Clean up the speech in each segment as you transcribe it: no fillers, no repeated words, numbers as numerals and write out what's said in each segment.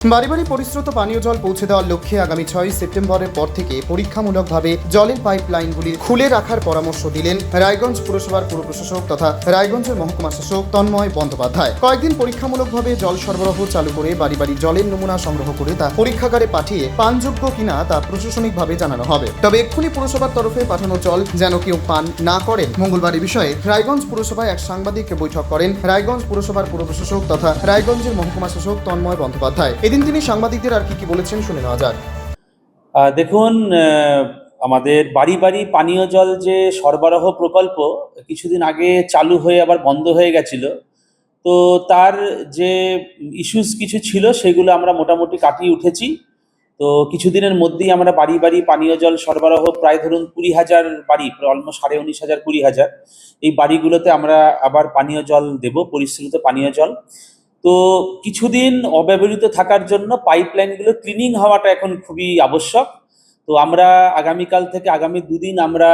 বাড়ি বাড়ি পরিশ্রুত পানীয় জল পৌঁছে দেওয়ার লক্ষ্যে আগামী 6 সেপ্টেম্বরের পর থেকে পরীক্ষামূলকভাবে জলের পাইপ লাইনগুলি খুলে রাখার পরামর্শ দিলেন রায়গঞ্জ পুরসভার পুর প্রশাসক তথা রায়গঞ্জের মহকুমা শাসক তন্ময় বন্দ্যোপাধ্যায়। কয়েকদিন পরীক্ষামূলকভাবে জল সরবরাহ চালু করে বাড়ি বাড়ি জলের নমুনা সংগ্রহ করে তা পরীক্ষাগারে পাঠিয়ে পানযোগ্য কিনা তা প্রশাসনিকভাবে জানানো হবে। তবে এক্ষুনি পুরসভার তরফে পাঠানো জল যেন কেউ পান না করেন। মঙ্গলবার এই বিষয়ে রায়গঞ্জ পুরসভায় এক সাংবাদিক বৈঠক করেন রায়গঞ্জ পুরসভার পুর প্রশাসক তথা রায়গঞ্জের মহকুমা শাসক তন্ময় বন্দ্যোপাধ্যায়। এদিন তিনি সাংবাদিকদের আর কি বলেছেন শুনে নেওয়া যাক। দেখুন, আমাদের বাড়ি বাড়ি পানীয় জল যে সরবরাহ প্রকল্প কিছুদিন আগে চালু হয়ে আবার বন্ধ হয়ে গেছিল, তো তার যে ইস্যুস কিছু ছিল সেগুলো আমরা মোটামুটি কাটিয়ে উঠেছি। তো কিছুদিনের মধ্যেই আমরা বাড়ি বাড়ি পানীয় জল সরবরাহ প্রায় ধরুন 20,000 বাড়ি, অলমোস্ট 19,500 20,000 এই বাড়িগুলোতে আমরা আবার পানীয় জল দেব, পরিশ্রুত পানীয় জল। তো কিছুদিন অব্যবহৃত থাকার জন্য পাইপলাইনগুলো ক্লিনিং হওয়াটা এখন খুবই আবশ্যক। তো আমরা আগামীকাল থেকে আগামী দুদিন আমরা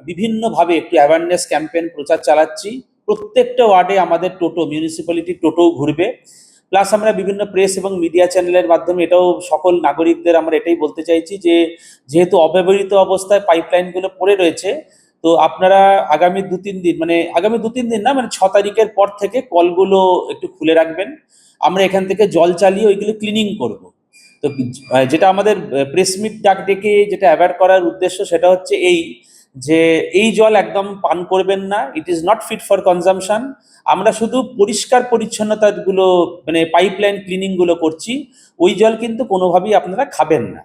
বিভিন্নভাবে একটু অ্যাওয়ারনেস ক্যাম্পেইন প্রচার চালাচ্ছি। প্রত্যেকটা ওয়ার্ডে আমাদের টোটো, মিউনিসিপ্যালিটি টোটো ঘুরবে। প্লাস আমরা বিভিন্ন প্রেস এবং মিডিয়া চ্যানেলের মাধ্যমে এটাও সকল নাগরিকদের আমরা এটাই বলতে চাইছি যে যেহেতু অব্যবহৃত অবস্থায় পাইপলাইনগুলো পড়ে রয়েছে, তো আপনারা আগামী 2-3 দিন, আগামী 2-3 দিন না, 6 তারিখের পর থেকে কলগুলো একটু খুলে রাখবেন। আমরা এখান থেকে জল চালিয়ে ওইগুলো ক্লিনিং করব। তো যেটা আমাদের প্রেস মিট ডাক ডেকে যেটা অ্যাওয়্যার করার উদ্দেশ্য সেটা হচ্ছে যে এই জল একদম পান করবেন না, it is not fit for consumption. আমরা শুধু পরিষ্কার পরিচ্ছন্নতাগুলো পাইপলাইন ক্লিনিংগুলো করছি, ওই জল কিন্তু কোনোভাবেই আপনারা খাবেন না।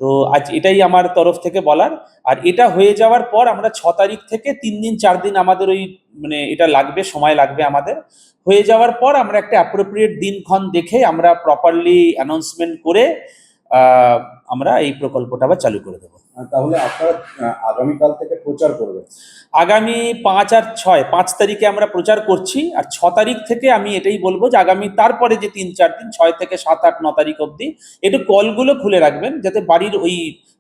তো আজ এটাই আমার তরফ থেকে বলার। আর এটা হয়ে যাওয়ার পর আমরা 6 তারিখ থেকে 3-4 দিন আমাদের ওই এটা লাগবে, সময় লাগবে আমাদের। হয়ে যাওয়ার পর আমরা একটা অ্যাপ্রোপ্রিয়েট দিনক্ষণ দেখে আমরা প্রপারলি অ্যানাউন্সমেন্ট করে আমরা এই প্রকল্পটা আবার চালু করে দেবো। তাহলে আপনারা আগামীকাল থেকে প্রচার করবেন? আগামী 5 আর 6, 5 তারিখে আমরা প্রচার করছি। আর 6 তারিখ থেকে আমি এটাই বলবো যে আগামী তারপরে যে 3-4 দিন, 6 থেকে 7, 8, 9 তারিখ অবধি একটু কলগুলো খুলে রাখবেন যাতে বাড়ির ওই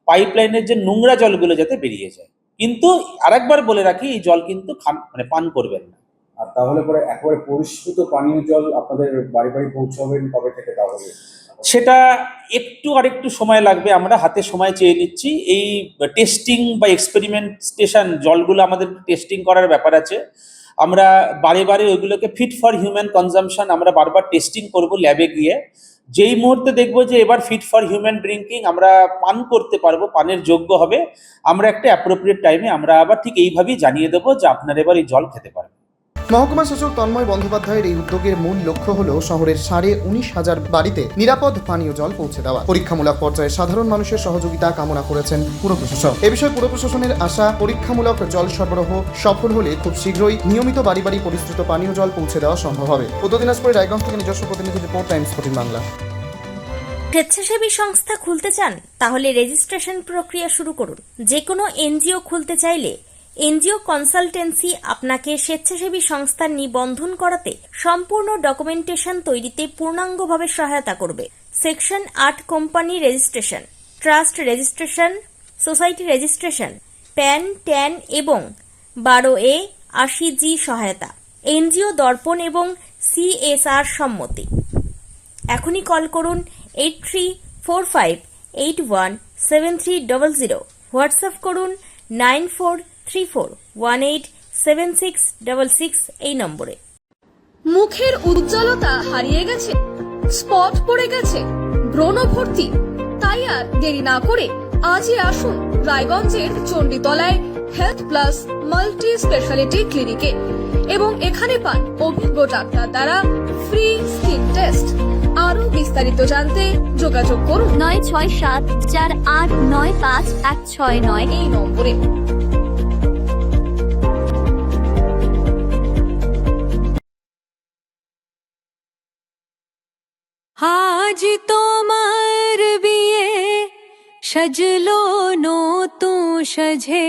পাইপলাইনের যে নোংরা জলগুলো যাতে বেরিয়ে যায়। কিন্তু আরেকবার বলে রাখি, এই জল কিন্তু পান করবেন না। আর তাহলে পরে একেবারে পরিশ্রুত পানীয় জল আপনাদের বাড়ি বাড়ি পৌঁছাবেন কবে থেকে তাহলে? সেটা আরেকটু সময় লাগবে, আমরা হাতে সময় চেয়ে নিচ্ছি। এই টেস্টিং বা এক্সপেরিমেন্টেশন জলগুলো আমাদের টেস্টিং করার ব্যাপার আছে। আমরা বারে বারে ওইগুলোকে ফিট ফর হিউম্যান কনজামশন আমরা বারবার টেস্টিং করব ল্যাবে গিয়ে। যেই মুহূর্তে দেখবো যে এবার ফিট ফর হিউম্যান ড্রিঙ্কিং আমরা পান করতে পারবো, পানের যোগ্য হবে, আমরা একটা অ্যাপ্রোপ্রিয়েট টাইমে আমরা আবার ঠিক এইভাবেই জানিয়ে দেবো যে আপনারা এবার এই জল খেতে পারবেন। মহকুমা শাসক তন্ময় বন্দ্যোপাধ্যায়ের এই উদ্যোগের মূল লক্ষ্য হল শহরের 19,500 বাড়িতে নিরাপদ পানীয় জল পৌঁছে দেওয়া। পরীক্ষামূলক পর্যায়ে সাধারণ মানুষের সহযোগিতা কামনা করেছেন পুর প্রশাসক। এ বিষয়ে পুর প্রশাসনের আশা, পরীক্ষামূলক জল সরবরাহ সফল হলে খুব শীঘ্রই নিয়মিত বাড়ি বাড়ি পরিশ্রুত পানীয় জল পৌঁছে দেওয়া সম্ভব হবে। উত্তর দিনাজপুরের রায়গঞ্জ থেকে নিজস্ব প্রতিনিধি রিপোর্ট, টাইমস 14 বাংলা। স্বেচ্ছাসেবী সংস্থা খুলতে চান? তাহলে রেজিস্ট্রেশন প্রক্রিয়া শুরু করুন। যে কোনো এনজিও খুলতে চাইলে এনজিও কনসালটেন্সি আপনাকে স্বেচ্ছাসেবী সংস্থার নিবন্ধন করাতে সম্পূর্ণ ডকুমেন্টেশন তৈরিতে পূর্ণাঙ্গভাবে সহায়তা করবে। Section 8 company registration, trust registration, society registration, pan, tan এবং 12A 80G সহায়তা, এনজিও দর্পণ এবং CSR সম্মতি। এখনই কল করুন 8345817300, হোয়াটসঅ্যাপ করুন 9434187666 এই নম্বরে। মুখের উজ্জ্বলতা হারিয়ে গেছে, স্পট পড়ে গেছে, ব্রণ ভর্তি, তাই আর দেরি না করে আজই আসুন রায়গঞ্জের চণ্ডীতলায় হেলথ প্লাস মাল্টি স্পেশালিটি ক্লিনিকে এবং এখানে পান অভিজ্ঞ ডাক্তার দ্বারা ফ্রি স্কিন টেস্ট। আরো বিস্তারিত জানতে যোগাযোগ করুন 9674895169 এই নম্বরে। আজ তোমার বিয়ে সাজলো নতুন সাজে।